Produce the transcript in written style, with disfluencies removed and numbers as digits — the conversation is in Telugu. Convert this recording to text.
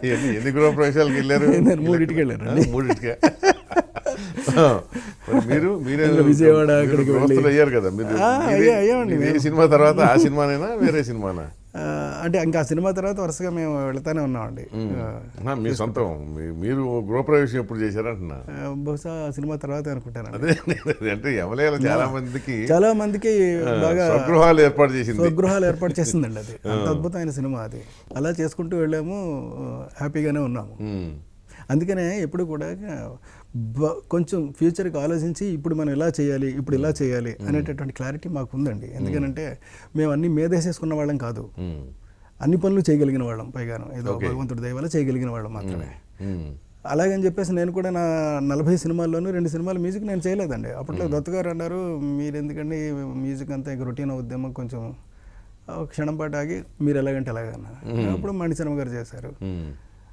ఎన్ని గృహప్రవేశాలకు వెళ్ళారు? నేను మూడింటికి వెళ్ళాను. మూడింటికే. మీరు మీరే విజయవాడ అక్కడికి దోస్తులు అయ్యారు కదా మీరు. అయ్యామండి. ఏ సినిమా తర్వాత ఆ సినిమానైనా వేరే సినిమానా? అంటే ఇంకా ఆ సినిమా తర్వాత వరుసగా మేము వెళతానే ఉన్నామండి. మీ సొంతం మీరు గృహప్రవేశం ఎప్పుడు చేశారంటున్నా? బహుశా ఆ సినిమా తర్వాత అనుకుంటాను. అదే అంటే యమలేల చాలా మందికి బాగా స్వగృహాలు ఏర్పాటు చేసింది. స్వగృహాలు ఏర్పాటు చేసిందండి. అది అంత అద్భుతమైన సినిమా అది. అలా చేసుకుంటూ వెళ్ళాము, హ్యాపీగానే ఉన్నాము. అందుకనే ఎప్పుడు కూడా కొంచెం ఫ్యూచర్కి ఆలోచించి ఇప్పుడు మనం ఇలా చేయాలి, ఇప్పుడు ఇలా చేయాలి అనేటటువంటి క్లారిటీ మాకు ఉందండి. ఎందుకనంటే మేము అన్ని మేధేసేసుకున్న వాళ్ళం కాదు, అన్ని పనులు చేయగలిగిన వాళ్ళం. పైగాను ఏదో భగవంతుడి దయ వల్ల చేయగలిగిన వాళ్ళం మాత్రమే. అలాగని చెప్పేసి నేను కూడా నా 40 సినిమాల్లోనూ 2 సినిమాలు మ్యూజిక్ నేను చేయలేదండి. అప్పట్లో దత్తు గారు అన్నారు, మీరు ఎందుకండి మ్యూజిక్ అంతా ఇక రొటీన్ అవుద్దేమో, కొంచెం క్షణం పాటు ఆగి మీరు ఎలాగంటే ఎలాగన్నారు. అప్పుడు మణిశర్మ గారు చేశారు.